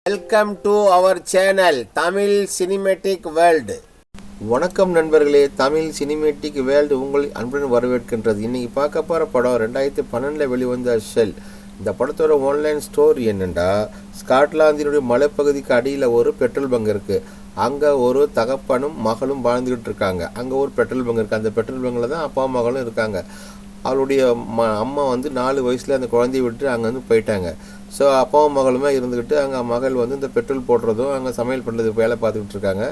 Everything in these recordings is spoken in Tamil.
Welcome to our channel Tamil cinematic world. வணக்கம் நண்பர்களே, தமிழ் சினிமேட்டிக் வேர்ல்டு உங்களை அன்புடன் வரவேற்கின்றது. இன்றைக்கி பார்க்க போகிற படம் 2012 வெளிவந்த ஷெல். இந்த படத்தோட ஆன்லைன் ஸ்டோரி என்னென்னா, ஸ்காட்லாந்தினுடைய மலைப்பகுதிக்கு அடியில் ஒரு பெட்ரோல் பங்க் இருக்குது. அங்கே ஒரு தகப்பனும் மகளும் வாழ்ந்துக்கிட்டு இருக்காங்க. அங்கே ஒரு பெட்ரோல் பங்க் இருக்குது. அந்த பெட்ரோல் பங்கில் தான் அப்பா மகளும் இருக்காங்க. அவளுடைய அம்மா வந்து 4 வயசில் அந்த குழந்தைய விட்டு அங்கே வந்து போயிட்டாங்க. ஸோ அப்பாவும் மகளுமே இருந்துக்கிட்டு அங்கே மகள் வந்து இந்த பெட்ரோல் போடுறதும் அங்கே சமையல் பண்ணுறதுக்கு வேலை பார்த்துக்கிட்டு இருக்காங்க.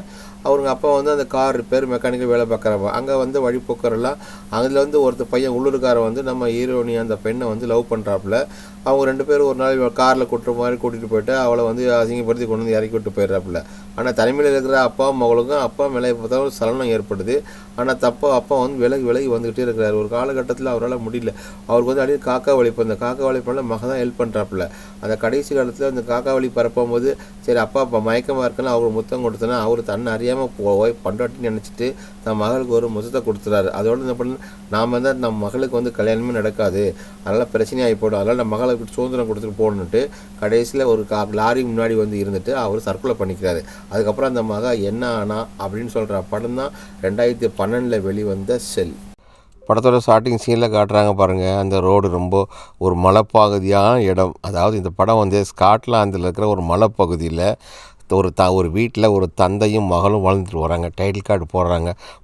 அவங்க அப்பா வந்து அந்த கார் ரிப்பேர் மெக்கானிக்கல் வேலை பார்க்குறாங்க. அங்கே வந்து வழிபோக்கரெல்லாம் அதில் வந்து ஒருத்தர் பையன் உள்ளூர்காரன் வந்து நம்ம ஹீரோனி அந்த பெண்ணை வந்து லவ் பண்ணுறாப்புல. அவங்க 2 பேரும் ஒரு நாள் காரில் கூட்டிகிட்டு போயிட்டு அவளை வந்து அசிங்கப்படுத்தி கொண்டு வந்து இறக்கி விட்டு போயிடுறாப்புல. ஆனால் தனிமையில் இருக்கிற அப்பாவும் மகளுக்கும் அப்பா மேலே பார்த்தா ஒரு சலனம் ஏற்படுது. ஆனால் அப்பா வந்து விலகி வந்துக்கிட்டே இருக்கிறார். ஒரு காலகட்டத்தில் அவரால் முடியல. அவருக்கு வந்து அடிக்கடி காக்கா வலிப்பு. அந்த காக்கா வலிப்பால் மக தான் ஹெல்ப் பண்ணுறாப்புல. அந்த கடைசி காலத்தில் அந்த காக்கா வலி பரப்பும்போது சரி அப்பா மயக்கமாக இருக்குன்னு அவர் முத்தம் கொடுத்தனா அவர் தன்னை அறியாமல் போய் பண்டாட்டின்னு நினச்சிட்டு தன் மகளுக்கு ஒரு முத்தத்தை கொடுத்துறாரு. அதோடு என்ன பண்ண, நாம் வந்து நம்ம மகளுக்கு வந்து கல்யாணமே நடக்காது, அதனால் பிரச்சனையாகி போடும், அதனால் நம்ம மகளுக்கு சுதந்திரம் கொடுத்துட்டு போகணுன்ட்டு கடைசியில் ஒரு லாரி முன்னாடி வந்து இருந்துட்டு அவர் தற்கொலை பண்ணிக்கிறாரு. அதுக்கப்புறம் அந்த மக என்ன ஆனா அப்படின்னு சொல்கிற படம் தான் 2012 வெளிவந்த ஷெல். படத்தோட ஸ்டார்டிங் சீனில் காட்டுறாங்க பாருங்கள். அந்த ரோடு ரொம்ப ஒரு மலைப்பகுதியான இடம். அதாவது இந்த படம் வந்து ஸ்காட்லாந்தில் இருக்கிற ஒரு மலைப்பகுதியில் ஒரு வீட்டில் ஒரு தந்தையும் மகளும் வாழ்ந்துட்டு வராங்க. டைட்டில் கார்டு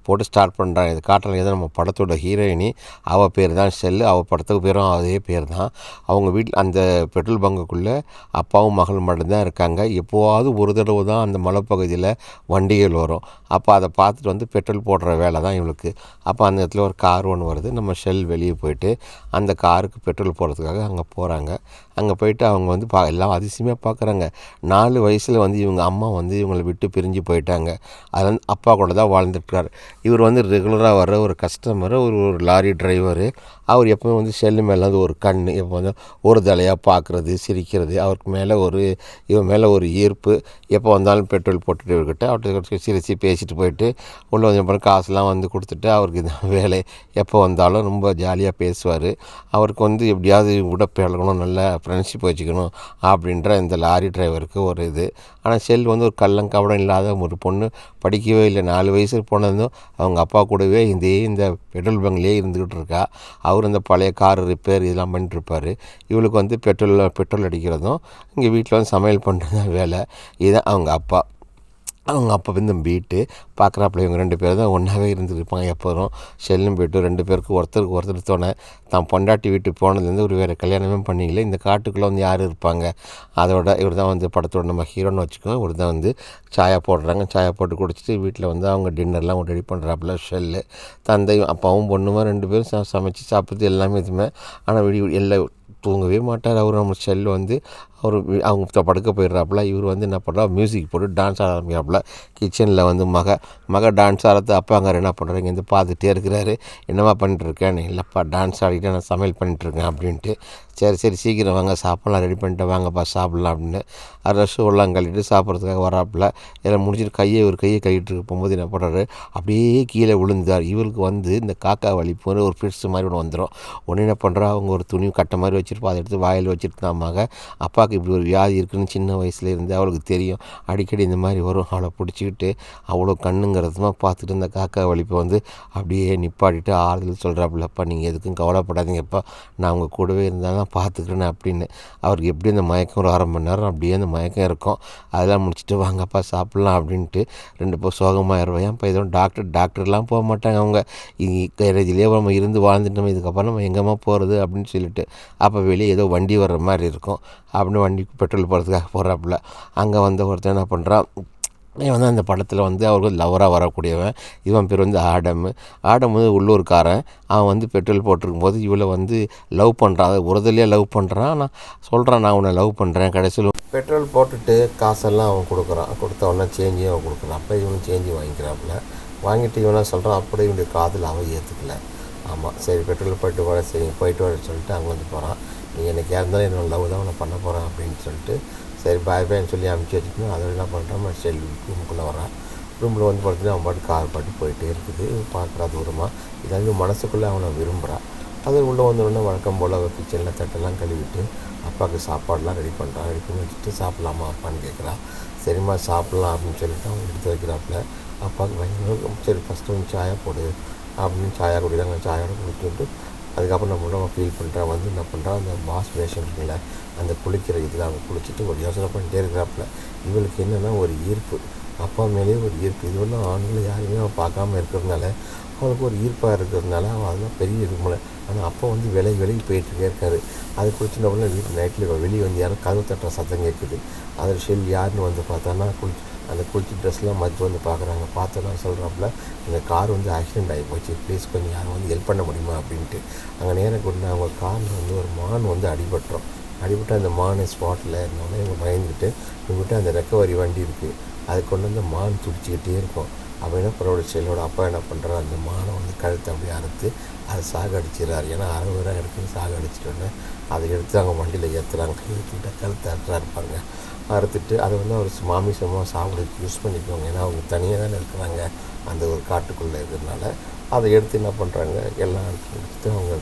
போட்டு ஸ்டார்ட் பண்ணுறாங்க. இது காட்டுறாங்க. ஏதோ நம்ம படத்தோட ஹீரோயினி, அவள் பேர் தான் ஷெல்லு. அவள் படத்துக்கு பேரும் அதே பேர் தான். அவங்க வீட்டில் அந்த பெட்ரோல் பங்குக்குள்ளே அப்பாவும் மகளும் மட்டும்தான் இருக்காங்க. எப்போவாவது ஒரு தடவை தான் அந்த மலைப்பகுதியில் வண்டிகள் வரும். அப்போ அதை பார்த்துட்டு வந்து பெட்ரோல் போடுற வேலை தான் இவளுக்கு. அப்போ அந்த இடத்துல ஒரு கார் ஒன்று வருது. நம்ம ஷெல் வெளியே போயிட்டு அந்த காருக்கு பெட்ரோல் போடுறதுக்காக அங்கே போகிறாங்க. அங்கே போயிட்டு அவங்க வந்து எல்லாம் அதிசயமாக பார்க்குறாங்க. 4 வயசில் வந்து இவங்க அம்மா வந்து இவங்களை விட்டு பிரிஞ்சு போயிட்டாங்க. அதில் வந்து அப்பா கூட தான் வாழ்ந்துட்டுருக்கார். இவர் வந்து ரெகுலராக வர்ற ஒரு கஸ்டமர், ஒரு லாரி டிரைவரு. அவர் எப்போவுமே வந்து ஷெல்லு மேலே வந்து ஒரு கண், எப்போ வந்து ஒரு தலையாக பார்க்குறது, சிரிக்கிறது, அவருக்கு மேலே இவன் மேலே ஒரு ஈர்ப்பு. எப்போ வந்தாலும் பெட்ரோல் போட்டுட்டு இவர்கிட்ட அவர்கிட்ட சிரித்து பேசிட்டு போயிட்டு உள்ளே வந்து அப்புறம் காசுலாம் வந்து கொடுத்துட்டு அவருக்கு இதான் வேலை. எப்போ வந்தாலும் ரொம்ப ஜாலியாக பேசுவார். அவருக்கு வந்து எப்படியாவது கூட பழகணும், நல்லா ஃப்ரெண்ட்ஷிப் வச்சுக்கணும் அப்படின்ற இந்த லாரி டிரைவருக்கு ஒரு இது. ஆனால் ஷெல் வந்து ஒரு கள்ளங்கபடம் இல்லாத ஒரு பொண்ணு, படிக்கவே இல்லை. 4 வயசு போனதும் அவங்க அப்பா கூடவே இந்த பெட்ரோல் பங்க்லேயே இருந்துக்கிட்டு இருக்கா. அவர் இந்த பழைய கார் ரிப்பேர் இதெல்லாம் பண்ணிட்டுருப்பார். இவளுக்கு வந்து பெட்ரோல் அடிக்கிறதும் இங்கே வீட்டில் வந்து சமையல் பண்ணுறது தான் வேலை. இதுதான் அவங்க அப்பா வந்து வீட்டு பார்க்குறாப்புல. இவங்க 2 பேர் தான் ஒன்றாவே இருந்துருப்பாங்க எப்போதும். ஷெல்லும் போய்ட்டு 2 பேருக்கு ஒருத்தருக்கு தோணை தான் பொண்டாட்டி வீட்டுக்கு போனதுலேருந்து ஒரு வேறு கல்யாணமே பண்ணிக்கல. இந்த காட்டுக்குள்ளே வந்து யார் இருப்பாங்க. அதோட இவர் தான் வந்து படத்தோட நம்ம ஹீரோன்னு வச்சுக்கோங்க. இவர் தான் வந்து சாயா போடுறாங்க. சாயா போட்டு குடிச்சிட்டு வீட்டில் வந்து அவங்க டின்னர்லாம் ரெடி பண்ணுறாப்புல ஷெல்லு. தந்தையும் அப்பாவும் பொண்ணுமா 2 பேரும் சமைச்சு சாப்பிட்றது எல்லாமே இதுமே. ஆனால் எல்லாம் தூங்கவே மாட்டார் அவர். நம்ம ஷெல் வந்து அவங்க படுக்க போயிடுறாப்புல. இவர் வந்து என்ன பண்ணுறா, மியூசிக் போட்டு டான்ஸ் ஆட ஆரம்பிக்கிறாப்புல. கிச்சனில் வந்து மக டான்ஸ் ஆடுறது அப்பா அங்கே என்ன பண்ணுறாங்க வந்து பார்த்துட்டே இருக்கிறாரு. என்னம்மா பண்ணிட்டுருக்கேன்? இல்லைப்பா டான்ஸ் ஆடிட்டு நான் சமையல் பண்ணிட்டுருக்கேன் அப்படின்ட்டு. சரி சீக்கிரம் வாங்க, சாப்பிட்லாம் ரெடி பண்ணிட்டு வாங்கப்பா சாப்பிட்லாம் அப்படின்னு ஷூலாம் கழிட்டு சாப்பிட்றதுக்காக வராப்புல. இதில் முடிச்சுட்டு ஒரு கையை கழிட்டு போகும்போது என்ன பண்ணுறாரு, அப்படியே கீழே விழுந்தார். இவருக்கு வந்து இந்த காக்கா வலிப்பு ஒரு ஃபிட்ஸ் மாதிரி ஒன்று வந்துடும். ஒன்று என்ன பண்ணுறா, அவங்க ஒரு துணி கட்டை மாதிரி வச்சுருப்பா, அதை எடுத்து வாயில் வச்சுட்டு தான் அப்பாவுக்கு இப்படி ஒரு வியாதி இருக்குதுன்னு சின்ன வயசுல இருந்து அவளுக்கு தெரியும். அடிக்கடி இந்த மாதிரி வரும். அவளை பிடிச்சிக்கிட்டு அவ்வளோ கண்ணுங்கிறதுமா பார்த்துட்டு இந்த காக்கா வலிப்பை வந்து அப்படியே நிப்பாட்டிட்டு ஆறுதல் சொல்கிறாப்புலப்பா, நீங்கள் எதுக்கும் கவலைப்படாதீங்கப்பா, நான் அவங்க கூடவே இருந்தாலும் பார்த்துக்கிறேன்னு அப்படின்னு. அவருக்கு எப்படி அந்த மயக்கம் ஒரு 1/2 மணி நேரம் அப்படியே அந்த மயக்கம் இருக்கும். அதெல்லாம் முடிச்சுட்டு வாங்கப்பா சாப்பிட்லாம் அப்படின்ட்டு 2 பேர் சோகமாகிடுவோம். ஏன்ப்பா எதுவும் டாக்டர்லாம் போக மாட்டாங்க. அவங்க கேரேஜ்லேயே நம்ம இருந்து வாழ்ந்துட்டோம், இதுக்கப்புறம் நம்ம எங்கேம்மா போகிறது அப்படின்னு சொல்லிட்டு அப்போ வெளியே ஏதோ வண்டி வர்ற மாதிரி இருக்கும் அப்படின்னு வண்டிக்கு பெட்ரோல் போடுறதுக்காக போகிறாப்புல. அங்கே வந்து ஒருத்தன் என்ன பண்ணுறான், இவன் வந்து அந்த படத்தில் வந்து அவருக்கு லவராக வரக்கூடியவன். இவன் பேர் வந்து ஆடம் வந்து உள்ளூர்காரன். அவன் வந்து பெட்ரோல் போட்டிருக்கும் போது இவளை வந்து லவ் பண்ணுறான். அதை உறுதலையாக லவ் பண்ணுறான். நான் சொல்கிறான், நான் உன்னை லவ் பண்ணுறேன். கடைசியில் பெட்ரோல் போட்டுட்டு காசெல்லாம் அவன் கொடுத்த உடனே சேஞ்சையும் அவன் கொடுக்குறான். அப்போ இவனும் சேஞ்சு வாங்கிக்கிறாப்புல. வாங்கிட்டு இவனா சொல்கிறான், அப்படியே இவனுடைய காதில் அவன் ஏற்றுக்கல. ஆமாம் சரி பெட்ரோல் போயிட்டு வர சொல்லிட்டு அங்கே வந்து போகிறான். நீ எனக்கு இருந்தாலும் என்னோடய லவ் தான் உன்னை பண்ண போகிறேன் அப்படின்னு சொல்லிட்டு சரி பாய்ன்னு சொல்லி அனுப்பிச்சி வச்சுக்கணும். அதில் என்ன பண்ணுறான், ஷெல் ரூமுக்குள்ளே வரான். ரூமில் வந்து பார்த்தீங்கன்னா அவன் பாட்டு கார் பாட்டு போயிட்டே இருக்குது. பார்க்குறா தூரமாக. இதாவது மனசுக்குள்ளே அவனை விரும்புகிறான். அது உள்ளே வந்தோடனே வழக்கம் போல் கிச்சனில் தட்டெல்லாம் கழுவிட்டு அப்பாவுக்கு சாப்பாடெலாம் ரெடி பண்ணுறான். ரெடி பண்ணி வச்சுட்டு சாப்பிட்லாமா அப்பான்னு கேட்குறா. சரிம்மா சாப்பிட்லாம் அப்படின்னு சொல்லிட்டு அவங்க எடுத்து வைக்கிறாப்புல. அப்பாவுக்கு பயங்கர சரி ஃபஸ்ட்டு வந்து சாயா போடு அப்படின்னு சாயா குடிக்கிறாங்க. சாயோட குடிச்சுட்டு அதுக்கப்புறம் நம்ம ஃபீல் பண்ணுறான் வந்து என்ன பண்ணுறான், அந்த வாஷ் பேஷன் இருக்குல்ல, அந்த குளிக்கிற இதில் அவங்க குளிச்சுட்டு ஒரு யோசனை பண்ணிட்டே இருக்கிறாப்புல. இவளுக்கு என்னென்னா ஒரு ஈர்ப்பு, அப்பா மேலேயே ஒரு ஈர்ப்பு. இது ஒன்றும் ஆண்களை யாருமே அவன் பார்க்காம இருக்கிறதுனால அவளுக்கு ஒரு ஈர்ப்பாக இருக்கிறதுனால அவள் அதெல்லாம் பெரிய இது முடியல. ஆனால் அப்போ வந்து விலகி போயிட்டுருக்கே இருக்காரு. அது குளிச்சுட்டோம்னா வீட்டு நைட்டில் வெளியே வந்து யாரும் கதவு தட்டுற சத்தம் கேட்குது. அதில் ஷெல் யாருன்னு வந்து பார்த்தான்னா அந்த குளிச்சு ட்ரெஸ்லாம் மதித்து வந்து பார்க்குறாங்க. பார்த்தோன்னா சொல்கிறாப்புல, இந்த கார் வந்து ஆக்சிடெண்ட் ஆகி போச்சு, ப்ளீஸ் கொஞ்சம் யாரும் வந்து ஹெல்ப் பண்ண முடியுமா அப்படின்ட்டு. அங்கே நேரம் கொண்டு அவங்க காரில் வந்து ஒரு மான் வந்து அடிபட்டு அந்த மானை ஸ்பாட்டில் இருந்தோடனே இவங்க பயந்துக்கிட்டு இவங்ககிட்ட அந்த ரெக்கவரி வண்டி இருக்குது, அது கொண்டு வந்து மான் துடிச்சிக்கிட்டே இருக்கும். அப்போ என்ன பண்ணுற செல்லோட அப்பா என்ன பண்ணுறாரு, அந்த மானை வந்து கழுத்தை அப்படியே அறுத்து அதை சாகடிச்சிடறாரு. ஏன்னா 60 ரூபா எடுத்து சாகடிச்சிட்டோன்னே அதை எடுத்து அவங்க வண்டியில் ஏற்றுறாங்க. ஏற்றிக்கிட்ட கழுத்தை அறுத்துறாருப்பாங்க. அறுத்துட்டு அதை வந்து அவர் மாமிசமாக சாப்பிடுறதுக்கு யூஸ் பண்ணிக்குவாங்க. ஏன்னா அவங்க தனியாக தானே இருக்கிறாங்க அந்த ஒரு காட்டுக்குள்ளே இருக்கிறதுனால. அதை எடுத்து என்ன பண்ணுறாங்க, எல்லாம் எடுத்துட்டு அவங்க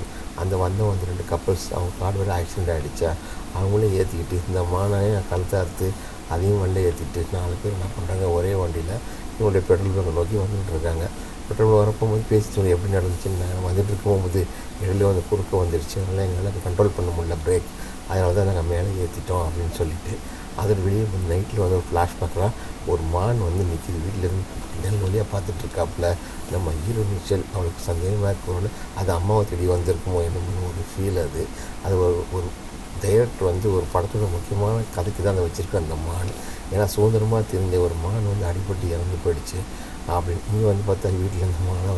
அந்த வந்து 2 கப்பல்ஸ் அவங்க காடு வரை ஆக்சிடெண்ட் ஆகிடுச்சா அவங்களே ஏற்றிக்கிட்டு இந்த மானையும் கழுத்தை அறுத்து அதையும் வண்டியில் ஏற்றிட்டு 4 பேர் என்ன பண்ணுறாங்க, ஒரே வண்டியில் இவங்களுடைய பெட்ரோல் பங்கை நோக்கி வந்துகிட்டு இருக்காங்க. பெட்ரோல் வரப்போகும்போது பேசிட்டு எப்படி நடந்துச்சுன்னு வந்துட்டு இருக்கும்போது இடையில வந்து குறுக்க வந்துடுச்சு. அதனால் எங்களால் கண்ட்ரோல் பண்ண முடியல பிரேக், அதனால தான் நாங்கள் மேலே ஏற்றிட்டோம் அப்படின்னு சொல்லிட்டு அதில் வெளியே வந்து நைட்டில் வந்து ஒரு ஃப்ளாஷ்பேக்கில் ஒரு மான் வந்து நிற்கிது. வீட்டிலேருந்து நெல் வழியாக பார்த்துட்ருக்காப்புல. நம்ம ஹீரோ மிச்சல் அவளுக்கு சந்தேகமாக இருக்கணும்னு அது அம்மாவை தேடி வந்திருக்குமோ என்னமோ ஒரு ஃபீல். அது ஒரு டைரக்டர் வந்து ஒரு படத்தோட முக்கியமான கதைக்கு தான் அதை வச்சுருக்க அந்த மான். ஏன்னா சுதந்திரமாக தெரிஞ்ச ஒரு மான் வந்து அடிபட்டு இறந்து போயிடுச்சு அப்படின்னு. இங்கே வந்து பார்த்தா வீட்டில் இந்த மானை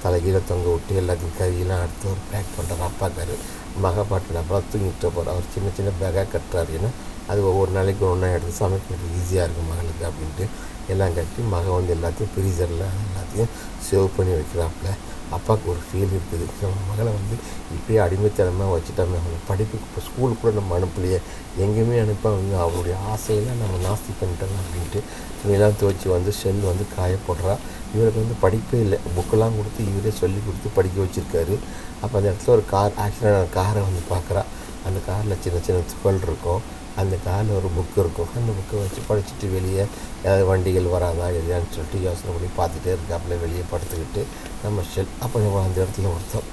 தலைகீழ தொங்க விட்டு எல்லாத்தையும் கறியெல்லாம் எடுத்து ஒரு பேக் பண்ணுறாரு. அப்பாக்காரு மகாபாட்டில் அப்புறம் தூங்கிட்டு போகிறார். அவர் சின்ன பேக்காக கட்டுறாரு. ஏன்னா அது ஒவ்வொரு நாளைக்கு ஒன்றா எடுத்து சமைக்கிறது ஈஸியாக இருக்கும் மகளுக்கு அப்படின்ட்டு எல்லாம் கட்டி மகன் வந்து எல்லாத்தையும் ஃப்ரீசரில் எல்லாத்தையும் சேவ் பண்ணி வைக்கிறாப்புல. அப்பாவுக்கு ஒரு ஃபீல் இருக்குது, நம்ம மகளை வந்து இப்படியே அடிமைத்தனமாக வச்சுட்டோம், நம்ம படிப்புக்கு இப்போ ஸ்கூலுக்கு கூட நம்ம அனுப்பலையே, எங்கேயுமே அனுப்பாங்க, அவருடைய ஆசையெல்லாம் நம்ம நாஸ்தி பண்ணிட்டோம் அப்படின்ட்டு துணியெல்லாம் துவச்சி வந்து ஷெல் வந்து காய போடுறா. இவருக்கு வந்து படிப்பே இல்லை, புக்கெல்லாம் கொடுத்து இவரே சொல்லி கொடுத்து படிக்க வச்சுருக்காரு. அப்போ அந்த இடத்துல ஒரு கார் ஆக்சிடென்ட் காரை வந்து பார்க்குறா. அந்த காரில் சின்ன துகள் இருக்கும். அந்த காரில் ஒரு புக்கு இருக்கும். அந்த புக்கை வச்சு படிச்சுட்டு வெளியே ஏதாவது வண்டிகள் வராதா இல்லையான்னு சொல்லிட்டு யோசனை பண்ணி பார்த்துட்டே இருக்காப்புல வெளியே படுத்துக்கிட்டு நம்ம ஷெல். அப்போ அந்த இடத்துல ஒருத்தர்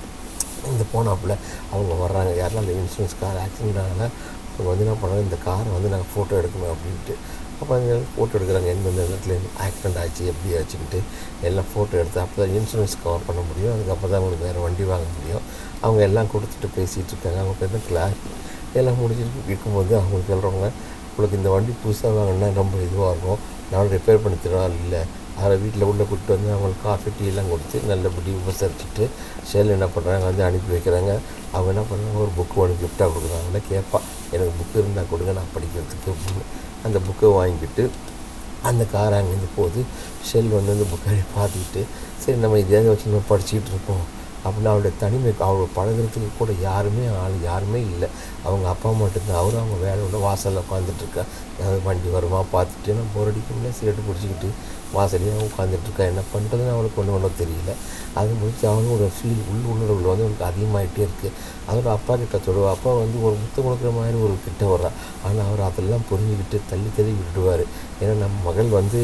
இந்த போனாப்புல அவங்க வர்றாங்க. யாரெல்லாம் அந்த இன்சூரன்ஸ் கார் ஆக்சிடென்ட் ஆனால் அவங்க வந்து என்ன பண்ணாங்க, இந்த காரை வந்து நாங்கள் ஃபோட்டோ எடுக்கணும் அப்படின்ட்டு. அப்போ அந்த ஃபோட்டோ எடுக்கிறாங்க, எந்தெந்த இடத்துல ஆக்சிடென்ட் ஆச்சு எப்படி ஆச்சுன்ட்டு எல்லாம் ஃபோட்டோ எடுத்து அப்போ தான் இன்சூரன்ஸ் கவர் பண்ண முடியும். அதுக்கப்புறம் தான் அவங்களுக்கு வேறு வண்டி வாங்க முடியும். அவங்க எல்லாம் கொடுத்துட்டு பேசிகிட்டு இருக்காங்க. அவங்க பேர் கிளாஸ் எல்லாம் முடிச்சுட்டு இருக்கும்போது அவங்களுக்கு சொல்கிறவங்க, உங்களுக்கு இந்த வண்டி புதுசாக வாங்கினா ரொம்ப இதுவாக இருக்கும், நான் ரிப்பேர் பண்ணி தருவாள் இல்லை, அதை வீட்டில் உள்ளே கூப்பிட்டு வந்து அவங்களுக்கு காஃபி டீலாம் கொடுத்து நல்லபடி உபசரிச்சுட்டு ஷெல் என்ன பண்ணுறாங்க வந்து அனுப்பி வைக்கிறாங்க. அவங்க என்ன பண்ணுறாங்க, ஒரு புக்கு ஒன்று கிஃப்டாக கொடுக்குறாங்களே, கேட்பா எனக்கு புக்கு இருந்தால் கொடுங்க நான் படிக்கிறதுக்கு அப்படின்னு. அந்த புக்கை வாங்கிட்டு அந்த காரை அங்கேருந்து போகுது. ஷெல் வந்து அந்த புக்கை பார்த்துக்கிட்டு சரி நம்ம இதையாவது வச்சு நம்ம படிச்சுக்கிட்டு இருப்போம் அப்படின்னு அவளுடைய தனிமை, அவளோட பழகிறதுக்கு கூட யாருமே இல்லை. அவங்க அப்பா மட்டும்தான். அவரும் அவங்க வேலையோட வாசலில் உட்காந்துட்ருக்கா. ஏதாவது வண்டி வருமா பார்த்துட்டு நான் போர் அடிக்கும்ல சிகரெட்டு பிடிச்சிக்கிட்டு வாசலையாக உட்காந்துட்ருக்கா. என்ன பண்ணுறதுன்னு அவளுக்கு ஒன்றும் தெரியல. அது முடிச்சு அவனோட ஃபீல் உள்ளுணர்வுகள் வந்து அவனுக்கு அதிகமாகிட்டே இருக்குது. அதோட அப்பா கிட்ட சொல்லுவா. அப்பா வந்து ஒரு முத்தம் கொடுக்குற மாதிரி ஒரு கிட்ட வர்றா. ஆனால் அவர் அதெல்லாம் புரிஞ்சுக்கிட்டு தள்ளி விட்டுடுவார். ஏன்னா நம்ம மகள் வந்து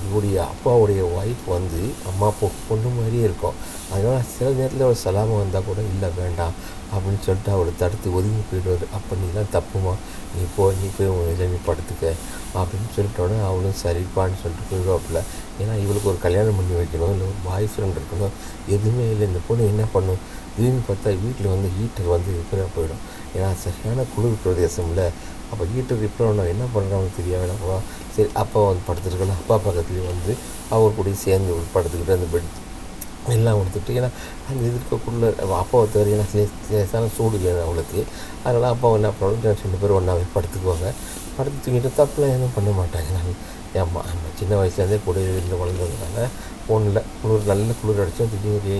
இவருடைய அப்பாவுடைய ஒய்ஃப் வந்து அம்மா பொண்ணு மாதிரியே இருக்கும். அதனால் சில நேரத்தில் ஒரு சலாமை வந்தால் கூட இல்லை வேண்டாம் அப்படின்னு சொல்லிட்டு அவளை தடுத்து ஒதுங்கி போயிடுவார். அப்போ நீலாம் தப்புமா, நீ போய் உன் இதில் நீ படுத்துக்க அப்படின்னு சொல்லிட்டோன்னே அவளும் சரிப்பான்னு சொல்லிட்டு போயிடுவாப்புல. ஏன்னா இவளுக்கு ஒரு கல்யாணம் பண்ணி வைக்கணும், இல்லை ஒரு பாய் ஃப்ரெண்ட் இருக்கணும், எதுவுமே இல்லை. இந்த பொண்ணு என்ன பண்ணும், திடீர்னு பார்த்தா வீட்டில் வந்து ஹீட்டர் வந்து ரிப்பேராக போயிடும். ஏன்னா சரியான குளிர் பிரதேசம்ல. அப்போ ஹீட்டர் ரிப்பேர் பண்ண என்ன பண்ணுறாங்கன்னு தெரியாமல் சரி அப்பா வந்து படுத்துருக்கலாம். அப்பா பக்கத்துலேயும் வந்து அவர் கூட சேர்ந்து படுத்துக்கிட்டு அந்த பெட் எல்லாம் கொடுத்துட்டு, ஏன்னா அந்த எதிர்க்கக்குள்ள அப்பாவை தவிர ஏன்னா லேசான சூடு இல்லை அவளுக்கு. அதனால் அப்பா என்ன பண்ணுவாங்க, 2 பேரும் ஒன்றாவே படுத்துக்குவாங்க. படுத்து தூங்கிட்டு தப்புலாம் எதுவும் பண்ண மாட்டாங்க. நம்ம சின்ன வயசுலேருந்தே கூட வீட்டில் வளர்ந்ததுனால ஒன்றில் நல்ல குளிர் அடித்தோம். திடீர்னு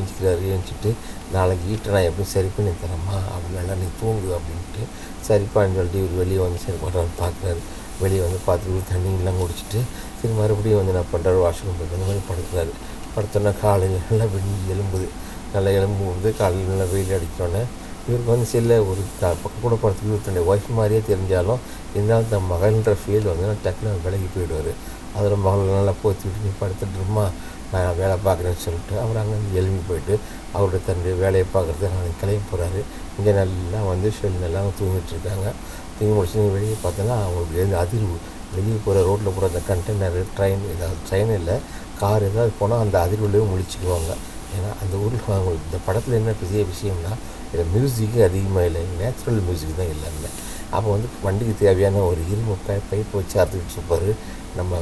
ஏஞ்சிட்டு நாளைக்கு ஹீட்டை நான் எப்படி சரி பண்ணி தரேம்மா அப்படின்னா நீ தூங்கு அப்படின்ட்டு சரிப்பான்னு சொல்லிட்டு இவர் வெளியே வந்து சரி பண்ணுறாரு பார்க்குறாரு. வெளியே வந்து பார்த்துட்டு தண்ணியெல்லாம் குடிச்சிட்டு சரி மறுபடியும் வந்து என்ன பண்ணுறாரு, வாஷ்ரூம் போய்ட்டு அந்த மாதிரி படுக்கிறாரு. படுத்தோன்னா காலையில் நல்லா எலும்புது. நல்லா எலும்பும்போது காலையில் நல்லா வெயில் அடித்தோன்னே இவருக்கு வந்து சில ஒரு பக்கம் கூட படத்துக்கு இவர் தன்னுடைய ஒய்ஃப் மாதிரியே தெரிஞ்சாலும் இருந்தாலும் தன் மகள்ன்ற ஃபீல் வந்து டக்குன்னு விலகி போயிடுவார். அதில் மகள் நல்லா போத்தி விட்டு நீ படுத்துட்டுருமா நான் வேலை பார்க்குறேன்னு சொல்லிட்டு அவர் அங்கேருந்து எழும்பி போயிட்டு அவருடைய தன்னுடைய வேலையை பார்க்குறது நான் கிளம்பி போகிறாரு. இங்கே நல்லா வந்து நல்லா தூங்கிட்டுருக்காங்க. தூங்கி முடிச்சு நீங்கள் வெளியே பார்த்தோன்னா அவங்களுக்கு எழுந்து அதிர்வு வெளியே போகிற ரோட்டில் போகிற அந்த கண்டெய்னர் ட்ரெயின் ஏதாவது ட்ரெயின் இல்லை கார் ஏதாவது போனால் அந்த அதிர்வுலேயும் முழிச்சுக்குவாங்க. ஏன்னா அந்த ஊரில் அவங்களுக்கு இந்த படத்தில் என்ன பெரிய விஷயம்னா இதில் மியூசிக்கு அதிகமாக இல்லை, நேச்சுரல் மியூசிக் தான் எல்லாமே. அப்போ வந்து வண்டிக்கு தேவையான ஒரு இரும்பு பைப் வச்சு அறுத்துக்கிட்டு இருப்பார் நம்ம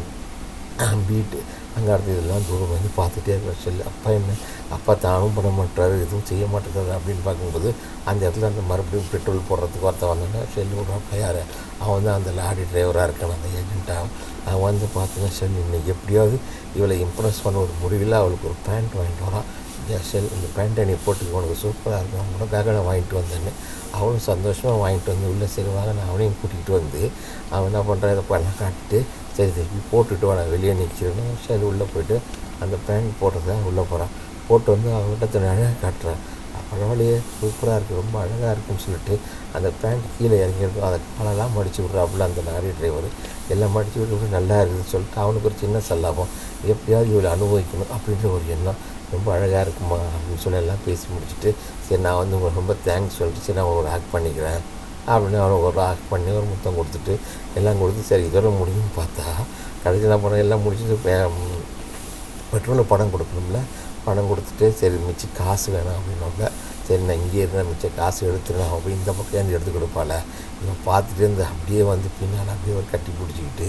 பீட்டு. அங்கே அடுத்து இதெல்லாம் தூரம் வந்து பார்த்துட்டே இருக்கிற சொல்லி அப்பா தானும் பண்ண மாட்டாரு எதுவும் செய்ய மாட்டேங்கிறாரு அப்படின்னு பார்க்கும்போது அந்த இடத்துல அந்த மறுபடியும் பெட்ரோல் போடுறதுக்கு ஒருத்த வந்தோன்னா செல்லு விட்றாப்பா யார் அவன் வந்து அந்த லாரி டிரைவராக இருக்கான் அந்த ஏஜென்ட்டாக. அவன் வந்து பார்த்தீங்கன்னா செல் இன்னைக்கு எப்படியாவது இவளை இம்ப்ரெஸ் பண்ண ஒரு முடிவில் அவளுக்கு ஒரு பேண்ட் வாங்கிட்டு வரான். செல் இந்த பேண்ட்டை நீ போட்டுக்க உனக்கு சூப்பராக இருக்கும் உனக்காக நான் வாங்கிட்டு வந்தேன்னு. அவனும் சந்தோஷமாக வாங்கிட்டு வந்து உள்ளே சரிவாக நான் அவனையும் கூட்டிகிட்டு வந்து அவன் என்ன பண்ணுறான் இதை பண்ண காட்டிட்டு சரி திருப்பி போட்டுட்டு நான் வெளியே நிற்கிறேன்னு சரி உள்ளே போய்ட்டு அந்த பேண்ட் போட்டதை உள்ளே போகிறான். போட்டு வந்து அவங்ககிட்ட தன்னை அழகாக காட்டுறான். பரவாயில்லையே சூப்பராக இருக்குது ரொம்ப அழகாக இருக்குன்னு சொல்லிட்டு அந்த பேண்ட் கீழே இறங்கியிருக்கும் அதை காலெல்லாம் மடித்து விட்றாப்புல அந்த லாரி டிரைவர் எல்லாம் மடித்து விட்டு நல்லா இருக்குதுன்னு சொல்லிட்டு அவனுக்கு ஒரு சின்ன சல்லாபம் எப்படியாவது இவ்வளோ அனுபவிக்கணும் அப்படின்ற ஒரு எண்ணம். ரொம்ப அழகாக இருக்குமா அப்படின்னு சொல்லி எல்லாம் பேசி முடிச்சுட்டு சரி நான் வந்து உங்களுக்கு ரொம்ப தேங்க்ஸ் சொல்லிட்டு சரி நான் ஒரு ஆக்ட் பண்ணிக்கிறேன் அப்படின்னு அவனுக்கு ஒரு ஆக்ட் பண்ணி ஒரு முத்தம் கொடுத்துட்டு எல்லாம் கொடுத்து சரி இதோட முடியும்னு பார்த்தா கடைசி என்ன பண்ண எல்லாம் முடிச்சுட்டு பெட்ரோலில் பணம் கொடுக்கணும்ல பணம் கொடுத்துட்டு சரி மிச்சம் காசு வேணாம் அப்படின்னாங்க. சரி நான் இங்கே இருந்தேன் மிச்சம் காசு எடுத்துடலாம் அப்படி இந்த பக்கம் எடுத்து கொடுப்பாள். இவன் பார்த்துட்டு இருந்து அப்படியே வந்து பின்னால் அப்படியே ஒரு கட்டி பிடிச்சிக்கிட்டு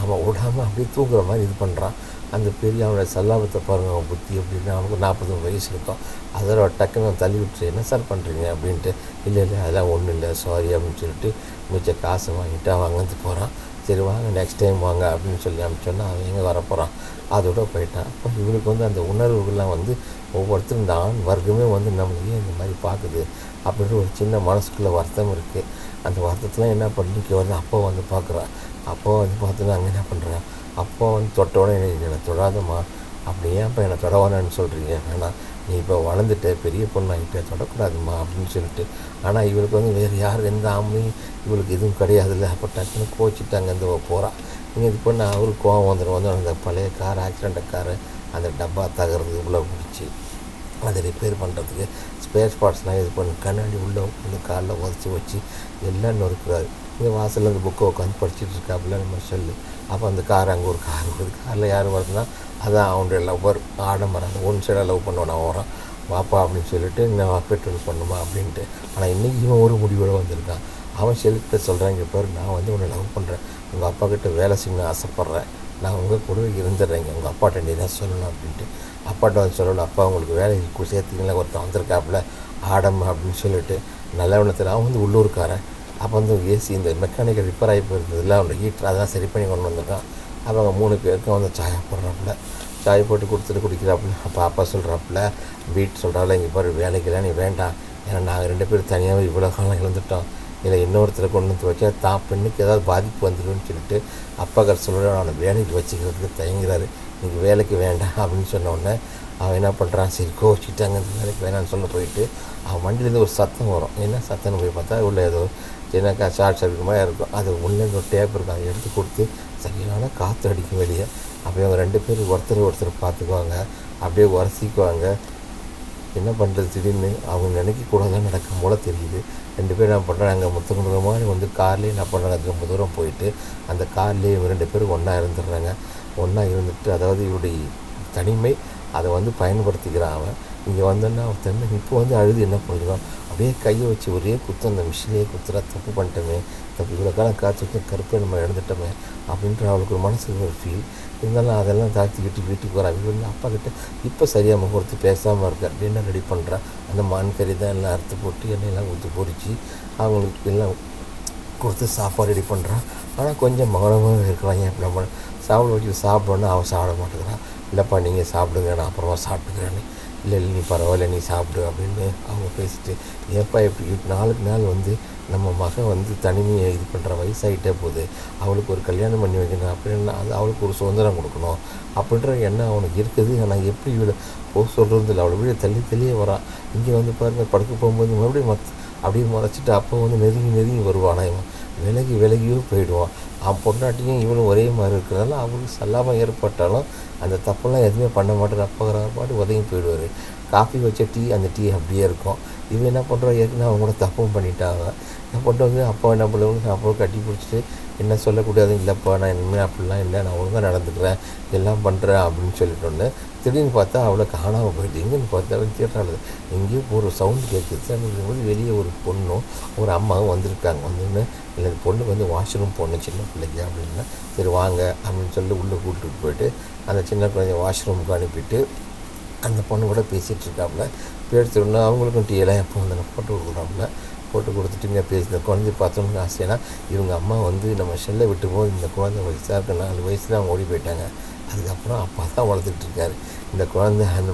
அவன் விடாமல் அப்படியே தூங்குற மாதிரி இது பண்ணுறான். அந்த பெரிய அவனோட சல்லாபத்தை பாருங்கள் அவன் புத்தி அப்படின்னா அவனுக்கு 40 வயசு இருக்கும். அதோட டக்குன்னு அவன் தள்ளி விட்டுரு என்ன சார் பண்ணுறீங்க அப்படின்ட்டு இல்லை அதெல்லாம் ஒன்றும் இல்லை சாரி அப்படின்னு சொல்லிட்டு மிச்சம் காசை வாங்கிட்டு அவன் அங்கேருந்து போகிறான். சரி வாங்க நெக்ஸ்ட் டைம் வாங்க அப்படின்னு சொல்லி அனுப்பிச்சோன்னா அவன் எங்கே வரப்போகிறான் அதோட போயிட்டான். அப்போ இவனுக்கு வந்து அந்த உணர்வுகள்லாம் வந்து ஒவ்வொருத்தரும் இந்த ஆண் வர்க்கமே வந்து நம்மளையே இந்த மாதிரி பார்க்குது அப்படின்ற ஒரு சின்ன மனசுக்குள்ளே வருத்தம் இருக்குது. அந்த வருத்தத்தில் என்ன பண்ணிக்க வந்து அப்போ வந்து பார்க்குறான். அப்போ வந்து பார்த்துன்னு அங்கே என்ன பண்ணுறான் அப்போ வந்து தொட்டோடனே என்னை தொடாதம்மா அப்படி ஏன் இப்போ என்னை தொடவானு சொல்கிறீங்க வேணாம் நீ இப்போ வளர்ந்துட்ட பெரிய பொண்ணாகிட்ட தொடக்கூடாதுமா அப்படின்னு சொல்லிட்டு. ஆனால் இவளுக்கு வந்து வேறு யார் எந்த ஆம்பளையும் இவளுக்கு எதுவும் கிடையாதுல்ல. அப்போ டக்குன்னு கோச்சிட்டு அங்கேருந்து போகிறான். நீங்கள் இது பண்ண அவருக்கு கோவம் வந்து அந்த பழைய கார் ஆக்சிடெண்ட்டை காரு அந்த டப்பா தகர்றது இவ்வளோ பிடிச்சி அதை ரிப்பேர் பண்ணுறதுக்கு ஸ்பேர் பார்ட்ஸ்லாம் இது பண்ணி கண்ணாடி உள்ளே வந்து காலில் உதச்சி வச்சு எல்லாம் நொறுக்குறாரு. இங்கே வாசலில் அந்த புக்கை உட்காந்து படிச்சுட்டு இருக்காப்புல நம்ம சொல்லு. அப்போ அந்த கார் அங்கே ஒரு கார் வருது. காரில் யார் வருதுன்னா அதான் அவனுடைய லவ்வர் ஆடம்பரம் ஒன் சைடாக லவ் பண்ணுவான் நான் வரான் வாப்பா அப்படின்னு சொல்லிட்டு நான் பெட்ரோல் பண்ணுமா அப்படின்ட்டு. ஆனால் இன்றைக்கி இவன் ஒரு முடிவோடு வந்திருக்கான். அவன் செல்கிட்ட சொல்கிறான் இங்கே பாரு நான் வந்து உன்னை லவ் பண்ணுறேன் உங்கள் அப்பா கிட்ட வேலை செய்யணும்னு ஆசைப்பட்றேன் நான் உங்கள் கூட இருந்துடுறேங்க உங்கள் அப்பாட்ட நீ தான் சொல்லணும் அப்படின்ட்டு. அப்பாட்ட வந்து சொல்லணும் அப்பா உங்களுக்கு வேலைக்கு சேர்த்திங்களா ஒருத்தன் வந்திருக்காப்புல ஆடம் அப்படின்னு சொல்லிட்டு நல்லவனத்தில் அவன் வந்து உள்ளூர்காரன். அப்போ வந்து ஏசி இந்த மெக்கானிக்கல் ரிப்பேர் ஆகி போயிருந்ததில்ல அவனோட ஹீட்டர் அதெல்லாம் சரி பண்ணி கொண்டு வந்திருக்கான். அப்போ அவங்க 3 பேருக்கும் வந்து சாயை போடுறாப்புல சாய் போட்டு கொடுத்துட்டு குடிக்கிறாப்புல. அப்போ அப்பா சொல்கிறாப்புல வீட்டு சொல்கிறாப்புல இங்கே பாரு வேலைக்கெல்லாம் நீ வேண்டாம் ஏன்னா நாங்கள் 2 பேரும் தனியாக இவ்வளோ காலம் இழந்துட்டோம் இல்லை இன்னொருத்தரை கொண்டு வந்து வச்சா தான் பெண்ணுக்கு ஏதாவது பாதிப்பு வந்துடும்னு சொல்லிட்டு அப்பா கரை சொல்கிற அவனை வேலைக்கு வச்சுக்கிறதுக்கு தயங்குறாரு. நீங்கள் வேலைக்கு வேண்டாம் அப்படின்னு சொன்னோடனே அவன் என்ன பண்ணுறான் சரி கோச்சிட்டு அங்கேருந்து வேலைக்கு வேணான்னு சொல்ல போயிட்டு அவன் வண்டியிலேருந்து ஒரு சத்தம் வரும். என்ன சத்தம்னு போய் பார்த்தா உள்ள ஏதோ சின்ன ஷார்ட் சர்க்கிட் மாதிரி இருக்கும். அது உள்ளே ஒரு டேப் இருக்கும் அதை எடுத்து கொடுத்து சரியான காற்று அடிக்கும் வெளியே. அப்படியே அவங்க 2 பேரும் ஒருத்தர் பார்த்துக்குவாங்க அப்படியே உரசிக்குவாங்க. என்ன பண்ணுறது திடீர்னு அவங்க நினைக்கக்கூடாதான் நடக்கும் போல தெரியுது. 2 பேரும் என்ன பண்ணுறாங்க முத்தங்குற மாதிரி வந்து கார்லேயே என்ன பண்ணுறாங்க ரொம்ப தூரம் போயிட்டு அந்த கார்லேயே இவங்க 2 பேரும் ஒன்றா இருந்துடுறாங்க. ஒன்றா இருந்துட்டு அதாவது இவருடைய தனிமை அதை வந்து பயன்படுத்திக்கிறான் அவன். இங்கே வந்தோன்னா அவன் தன்னை இப்போ வந்து அழுது என்ன பண்ணிடுவான் அப்படியே கையை வச்சு ஒரே குத்து அந்த மிஷினே குத்துறா தப்பு பண்ணிட்டோமே தப்பு இவ்வளோ காலம் காய்ச்சி கருப்பை நம்ம இழந்துட்டோமே அப்படின்ற அவளுக்கு ஒரு மனசுக்கு ஒரு ஃபீல். இருந்தாலும் அதெல்லாம் தாழ்த்திக்கிட்டு வீட்டுக்கு வரா. இவங்க அப்பா கிட்ட இப்போ சரியாக முகூர்த்து பேசாமல் இருக்கா டின்னர் ரெடி பண்ணுறான். அந்த மான் கறி தான் எல்லாம் அறுத்து போட்டு எண்ணெயெல்லாம் ஊற்றி பொறிச்சு அவங்களுக்கு எல்லாம் கொடுத்து சாப்பாடு ரெடி பண்ணுறான். ஆனால் கொஞ்சம் மௌனமாக இருக்கிறான். ஏன் நம்ம சாப்பிட வச்சு சாப்பிடணுன்னு அவன் சாப்பிட மாட்டேங்கிறான். இல்லைப்பா நீங்கள் சாப்பிடுங்க நான் அப்புறமா சாப்பிட்டுக்கிறேன்னு. இல்லை நீ பரவாயில்ல நீ சாப்பிடு அப்படின்னு அவங்க பேசிட்டு ஏப்பா எப்படி நாளுக்கு நாள் வந்து நம்ம மகன் வந்து தனிமையை இது பண்ணுற வயசாகிட்டே போகுது அவளுக்கு ஒரு கல்யாணம் பண்ணி வைக்கணும் அப்படின்னா அது அவளுக்கு ஒரு சுதந்திரம் கொடுக்கணும் அப்படின்ற எண்ணம் அவனுக்கு இருக்குது. ஆனால் எப்படி இவளை சொல்கிறது இல்லை அவளை வீடு தள்ளியே வரான். இங்கே வந்து பாருங்கள் படுக்க போகும்போது மறுபடியும் அப்படியே முறைச்சிட்டு அப்போ வந்து நெருங்கி நெருங்கி வருவானா இவன் விலகி விலகியோ போயிடுவான். அவன் பொண்டாட்டியும் இவனும் ஒரே மாதிரி இருக்கிறனால அவங்களுக்கு சல்லாமல் ஏற்பட்டாலும் அந்த தப்பெல்லாம் எதுவுமே பண்ண மாட்டார். அப்போங்கிற பாட்டு உதவி போயிடுவார். காஃபி வச்ச டீ அந்த டீ அப்படியே இருக்கும். இவன் என்ன பண்ணுறான், ஏற்கனவே அவங்க கூட தப்பும் பண்ணிட்டாங்க. என்ன பண்ணிட்டு வந்து அப்பா என்ன பண்ணுவாங்க, அப்போ கட்டி பிடிச்சிட்டு என்ன சொல்லக்கூடாது, இல்லைப்பா நான் இனிமேல் அப்படிலாம் இல்லை, நான் ஒழுங்காக நடந்துக்கிறேன், எல்லாம் பண்ணுறேன் அப்படின்னு சொல்லிட்டோன்னு திடீர்னு பார்த்தா அவளை காணாமல் போயிட்டு எங்கேன்னு பார்த்தா தியேட்டரில் எங்கேயோ ஒரு சவுண்டு கேட்குது. அப்படிங்கும்போது வெளியே ஒரு பொண்ணும் ஒரு அம்மாவும் வந்திருக்காங்க. வந்தோடனே இல்லை பொண்ணுக்கு வந்து வாஷ்ரூம் போடணும் சின்ன பிள்ளைக்கு அப்படின்னா சரி வாங்க அப்படின்னு சொல்லி உள்ளே கூப்பிட்டு போயிட்டு அந்த சின்ன குழந்தைய வாஷ்ரூமுக்கு அனுப்பிட்டு அந்த பொண்ணு கூட பேசிகிட்டு இருக்காப்புல. பேசிட்டோன்னா அவங்களுக்கும் டீயெல்லாம் எப்போ வந்து போட்டு கொடுக்குறாப்புல. போட்டு கொடுத்துட்டு இங்கே பேசின குழந்தைய பார்த்தோம்னு ஆசைனா இவங்க அம்மா வந்து நம்ம செல்லை விட்டு போது இந்த குழந்தை வயசாக இருக்க 4 வயசில் அவங்க ஓடி போயிட்டாங்க. அதுக்கப்புறம் அப்பா தான் வளர்த்துட்ருக்காரு. இந்த குழந்தை அந்த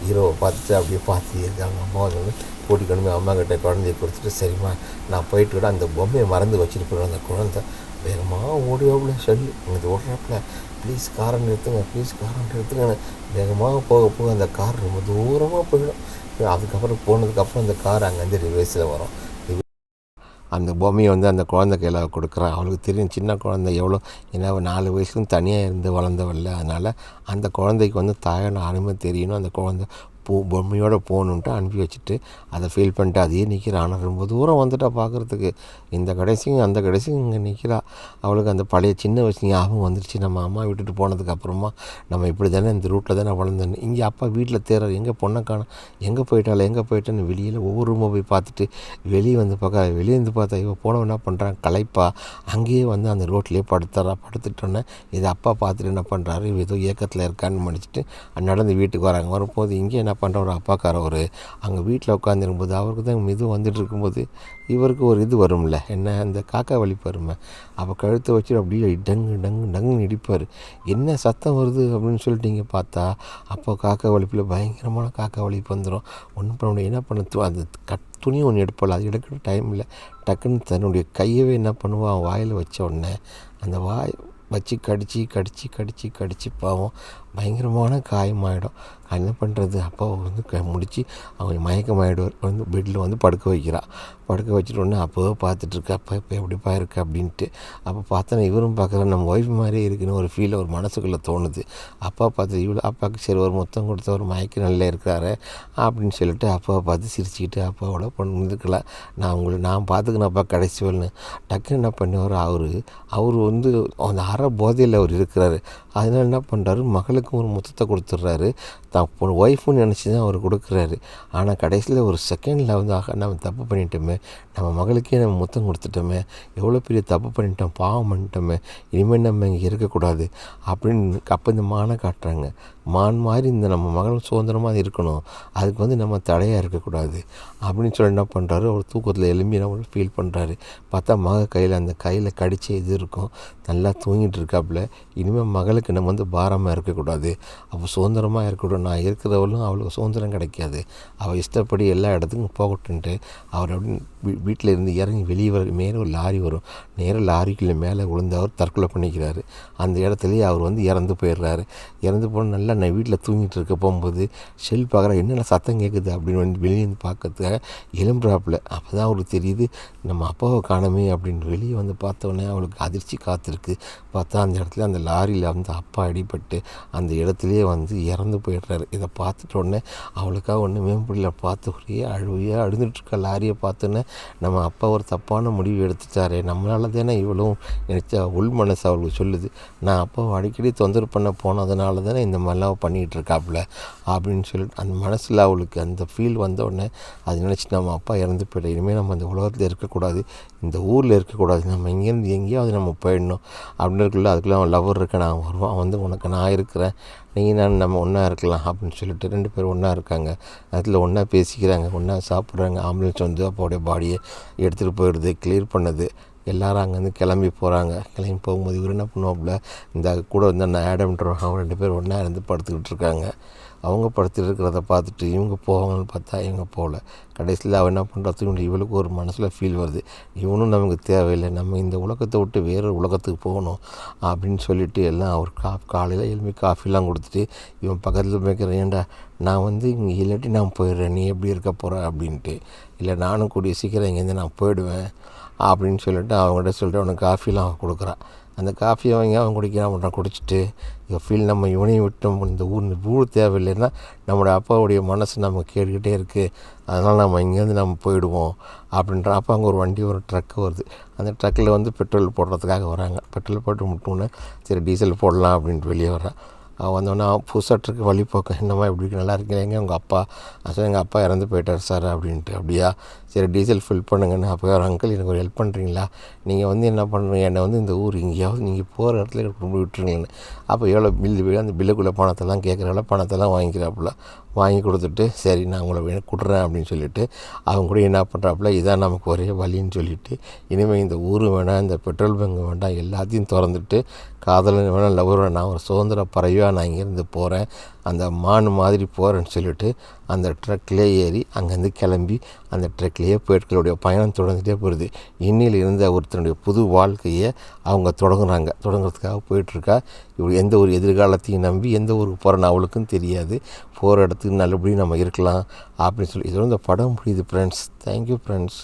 ஹீரோவை பார்த்துட்டு அப்படியே பார்த்து இருக்காங்க. அம்மா வந்து கூட்டிக்கணுமே அம்மா கிட்டே குழந்தைய கொடுத்துட்டு சரிம்மா நான் போயிட்டு கூட அந்த பொம்மையை மறந்து வச்சுட்டு போயிடும். அந்த குழந்தை வேகமாக ஓடியோப்புல செல்லு இங்கே ஓடுறாப்புல ப்ளீஸ் காரை நிறுத்துங்க, ப்ளீஸ் காரை நிறுத்துங்கன்னு வேகமாக போக போக அந்த கார் ரொம்ப தூரமாக போயிடும். அதுக்கப்புறம் போனதுக்கப்புறம் அந்த கார் அங்கேருந்து ரிவேஸில் வரும். அந்த பொம்மையை வந்து அந்த குழந்தை கையில் கொடுக்குறான். அவளுக்கு தெரியும் சின்ன குழந்தை எவ்வளோ, ஏன்னா 4 வயசுலும் தனியாக இருந்து வளர்ந்தவல்ல. அதனால் அந்த குழந்தைக்கு வந்து தாயான அனுமதி தெரியணும். அந்த குழந்தை பொம்மையோடு போகணுன்ட்டு அனுப்பி வச்சுட்டு அதை ஃபீல் பண்ணிட்டு அதையே நிற்கிறான். ஆனால் ரொம்ப தூரம் வந்துட்டா பார்க்குறதுக்கு. இந்த கடைசியும் அந்த கடைசியும் இங்கே நிற்கிறா. அவளுக்கு அந்த பழைய சின்ன வயசு ஞாபகம் வந்துருச்சு. நம்ம அம்மா விட்டுட்டு போனதுக்கப்புறமா நம்ம இப்படி தானே இந்த ரூட்டில் தானே வளர்ந்தேன்னு. இங்கே அப்பா வீட்டில் தேர்றாரு, எங்கே பொண்ணை காணும், எங்கே போயிட்டேன்னு வெளியில் ஒவ்வொரு ரூமை போய் பார்த்துட்டு வெளியே வந்து பார்க்க வெளியே வந்து பார்த்தா இவன் போனவன் என்ன பண்ணுறான் களைப்பா அங்கேயே வந்து அந்த ரோட்லேயே படுத்துட்டோன்னே இதை அப்பா பார்த்துட்டு என்ன பண்ணுறாரு, ஏதோ ஏக்கத்தில் இருக்கான்னு மன்னிச்சிட்டு நடந்து வீட்டுக்கு வராங்க. வரும்போது இங்கே என்ன பண்ணுற ஒரு அப்பாக்காரவர் அங்கே வீட்டில் உட்காந்துருக்கும்போது அவருக்கு தான் இது வந்துட்டு இருக்கும்போது இவருக்கு ஒரு இது வரும்ல, என்ன அந்த காக்கா வலிப்பு வருமே, அப்போ கழுத்தை வச்சு அப்படியே டங்கு டங்கு டங்குன்னு இடிப்பார். என்ன சத்தம் வருது அப்படின்னு சொல்லிட்டு இங்கே பார்த்தா அப்போ காக்கா வலிப்பில் பயங்கரமான காக்கா வலிப்பு வந்துடும். ஒன்றும் பண்ண முடியும். என்ன பண்ண அந்த துணி ஒன்று எடுப்பல, அது எடுக்கிற டைமில் டக்குன்னு தன்னுடைய கையவே என்ன பண்ணுவான் வாயில் வச்ச உடனே அந்த வாய் வச்சு கடிச்சு பாவம் பயங்கரமான காயமாகிடும். என்ன பண்ணுறது, அப்பா வந்து முடித்து அவங்க மயக்கமாகிடுவார். வந்து பெட்டில் வந்து படுக்க வச்சுட்டோன்னே அப்போவே பார்த்துட்ருக்கா அப்பா இப்போ எப்படிப்பா இருக்கு அப்படின்ட்டு. அப்போ பார்த்தோன்னா இவரும் பார்க்குற நம்ம ஒய்ஃப் மாதிரியே இருக்குன்னு ஒரு ஃபீல் ஒரு மனசுக்குள்ளே தோணுது. அப்பா பார்த்து இவ்வளோ அப்பாவுக்கு சரி ஒரு மொத்தம் கொடுத்த ஒரு மயக்க நல்லா இருக்கிறாரு அப்படின்னு சொல்லிட்டு அப்பாவை பார்த்து சிரிச்சுக்கிட்டு அப்பாவோட இருக்கலாம் நான் பார்த்துக்கினப்பா கடைசி வரலன்னு டக்குன்னு என்ன பண்ணுவார், அவர் வந்து அந்த போதையில் அவர் இருக்கிறாரு. அதனால் என்ன பண்ணுறாரு, மகளுக்கும் ஒரு முத்தத்தை கொடுத்துட்றாரு. தான் ஒய்ஃபுன்னு நினச்சி தான் அவர் கொடுக்குறாரு. ஆனால் கடைசியில் ஒரு செகண்டில் வந்து நம்ம தப்பு பண்ணிட்டோமே, நம்ம மகளுக்கே நம்ம முத்தம் கொடுத்துட்டோமே, எவ்வளோ பெரிய தப்பு பண்ணிட்டோம், பாவம் பண்ணிட்டோமே, இனிமேல் நம்ம இங்கே இருக்கக்கூடாது அப்படின்னு அப்போ இந்த மானை காட்டுறாங்க. மான் மாதிரி இந்த நம்ம மகளும் சுதந்திரமாக இருக்கணும், அதுக்கு வந்து நம்ம தடையாக இருக்கக்கூடாது அப்படின்னு சொல்லி என்ன பண்ணுறாரு, அவர் தூக்கத்தில் எழும்பி நம்ம ஃபீல் பண்ணுறாரு. பார்த்தா அந்த கையில் கடிச்ச இது இருக்கும், நல்லா தூங்கிட்டு இருக்காப்புல. இனிமேல் மகளுக்கு நம்ம வந்து பாரமாக இருக்கக்கூடாது, அவள் சுதந்திரமாக இருக்கக்கூடாது, நான் இருக்கிறவளும் அவளுக்கு சுதந்திரம் கிடைக்காது, அவள் இஷ்டப்படி எல்லா இடத்துக்கும் போகட்டுன்ட்டு அவர் அப்படின்னு வீட்டில் இருந்து இறங்கி வெளியே மேலே ஒரு லாரி வரும், நேராக லாரிக்குள்ளே மேலே விழுந்து அவர் தற்கொலை பண்ணிக்கிறாரு. அந்த இடத்துலையே அவர் வந்து இறந்து போயிடுறாரு. இறந்து போனால் நல்லா நான் வீட்டில் தூங்கிட்டு இருக்க போகும்போது ஷெல் பார்க்குறேன், என்னென்ன சத்தம் கேட்குது அப்படின்னு வந்து வெளியே வந்து பார்க்கறதுக்காக எலும்புறாப்புல. அப்போ தான் அவருக்கு தெரியுது நம்ம அப்பாவை காணமே அப்படின்னு. வெளியே வந்து பார்த்தோன்னே அவளுக்கு அதிர்ச்சி காத்திருக்கு. பார்த்தா அந்த இடத்துல அந்த லாரியில் வந்து அப்பா அடிபட்டு அந்த இடத்துலையே வந்து இறந்து போயிடுறாரு. இதை பார்த்துட்டோடனே அவளுக்காக ஒன்றுமே முடியல, பார்த்து ஒரே அழுவையாக அழுதுட்டுருக்க லாரியை பார்த்தோன்னே நம்ம அப்பா ஒரு தப்பான முடிவு எடுத்துட்டாரே, நம்மளால தானே இவளும் நினச்சா உள் மனசு அவளுக்கு சொல்லுது, நான் அப்பாவை அடிக்கடி தொந்தரவு பண்ண போனதுனால தானே இந்த மாதிரிலாம் பண்ணிகிட்டு இருக்காப்புல அப்படின்னு சொல்லிட்டு அந்த மனசில் அவளுக்கு அந்த ஃபீல் வந்தோடனே அது நினச்சி நம்ம அப்பா இறந்து போயிட்டோம், இனிமேல் நம்ம அந்த உலகத்தில் இருக்கக்கூடாது, இந்த ஊரில் இருக்கக்கூடாது, நம்ம இங்கேருந்து எங்கேயாவது நம்ம போயிடணும் அப்படின்னு இருக்குள்ள. அதுக்குள்ளே அவன் லவர் இருக்க நான் வருவான், வந்து உனக்கு நான் இருக்கிறேன், நான் நம்ம ஒன்றா இருக்கலாம் அப்படின்னு சொல்லிட்டு 2 பேரும் ஒன்றா இருக்காங்க. அதில் ஒன்றா பேசிக்கிறாங்க, ஒன்றா சாப்பிட்றாங்க. ஆம்புலன்ஸ் வந்து அப்போடைய பாடியை எடுத்துகிட்டு போயிடுது, கிளியர் பண்ணுது. எல்லோரும் அங்கேருந்து கிளம்பி போகிறாங்க. கிளம்பி போகும்போது இவர் என்ன பண்ணுவாப்புல, இந்த கூட வந்து அந்த ஆடம்ன்றவங்க அவங்க 2 பேரும் ஒன்றா இருந்து படுத்துக்கிட்டு இருக்காங்க. அவங்க படுத்துட்டு இருக்கிறத பார்த்துட்டு இவங்க போவாங்கன்னு பார்த்தா இவங்க போகல. கடைசியில் அவன் என்ன பண்ணுறதுக்கு இவளுக்கு ஒரு மனசில் ஃபீல் வருது, இவனும் நமக்கு தேவையில்லை, நம்ம இந்த உலகத்தை விட்டு வேறு உலகத்துக்கு போகணும் அப்படின்னு சொல்லிட்டு எல்லாம் அவர் காலையில் எழுப்பி காஃபிலாம் கொடுத்துட்டு இவன் பக்கத்தில் போய்க்கிறேன், ஏன்டா நான் இங்கே இல்லாட்டி நான் போயிடுறேன், நீ எப்படி இருக்க போகிற அப்படின்ட்டு. இல்லை நானும் கூடிய சீக்கிரம் இங்கேருந்து நான் போயிடுவேன் அப்படின்னு சொல்லிட்டு அவங்ககிட்ட சொல்லிட்டு அவனுக்கு காஃபிலாம் அவன் கொடுக்குறான். அந்த காஃபியை அவன் குடிக்கிறான். குடிச்சிட்டு ஃபீல் நம்ம இவனையும் விட்டு இந்த ஊர் தேவையில்லைன்னா நம்மளுடைய அப்பாவுடைய மனசு நம்ம கேட்டுக்கிட்டே இருக்குது, அதனால் நம்ம இங்கேருந்து நம்ம போயிடுவோம் அப்படின்றான். அப்போ அங்கே ஒரு ட்ரக்கு வருது. அந்த ட்ரக்கில் பெட்ரோல் போடுறதுக்காக வராங்க. பெட்ரோல் போட்டு முட்டோன்னே சரி டீசல் போடலாம் அப்படின்ட்டு வெளியே வரான். அவன் வந்தோடனே புதுசாக ட்ரக்கு வழிபோக்கம், என்னம்மா இப்படி நல்லா இருக்கீங்க, உங்கள் அப்பா சார் எங்கள் அப்பா இறந்து போயிட்டார் சார் அப்படின்ட்டு. அப்படியா, சரி டீசல் ஃபில் பண்ணுங்கன்னு. அப்போ ஒரு அங்கிள் எனக்கு ஒரு ஹெல்ப் பண்ணுறீங்களா, நீங்கள் என்ன பண்ணுறீங்க, என்னை இந்த ஊர் எங்கேயாவது நீங்கள் போகிற இடத்துல எனக்கு கொண்டு விட்டுருங்கன்னு. அப்போ எவ்வளோ பில்லு அந்த பில்லுக்குள்ளே பணத்தெல்லாம் கேட்குறால, பணத்தெல்லாம் வாங்கிக்கிறாப்புல. வாங்கி கொடுத்துட்டு சரி நான் உங்களை கொடுறேன் அப்படின்னு சொல்லிவிட்டு அவங்க கூட என்ன பண்ணுறாப்புல, இதான் நமக்கு ஒரே வழின்னு சொல்லிவிட்டு இனிமேல் இந்த ஊர் வேணாம், இந்த பெட்ரோல் பங்கு வேண்டாம், எல்லாத்தையும் திறந்துட்டு காதலன் வேணாம், லவர் வேணாம், ஒரு சுதந்திர பறவையாக நான் இங்கேருந்து போகிறேன், அந்த மான் மாதிரி போகிறேன்னு சொல்லிவிட்டு அந்த ட்ரக்லேயே ஏறி அங்கேருந்து கிளம்பி அந்த ட்ரக்லேயே போயிட்டுகளுடைய பயணம் தொடர்ந்துகிட்டே போகிறது. இன்னில் இருந்த ஒருத்தனுடைய புது வாழ்க்கையை அவங்க தொடங்குறதுக்காக போயிட்டுருக்கா. இப்படி எந்த ஒரு எதிர்காலத்தையும் நம்பி எந்த ஊருக்கு போகிறேன்னு அவளுக்கும் தெரியாது. போகிற இடத்துக்கு நல்லபடியும் நம்ம இருக்கலாம் அப்படின்னு சொல்லி இதோட இந்த படம் முடியுது ஃப்ரெண்ட்ஸ். Thank you friends.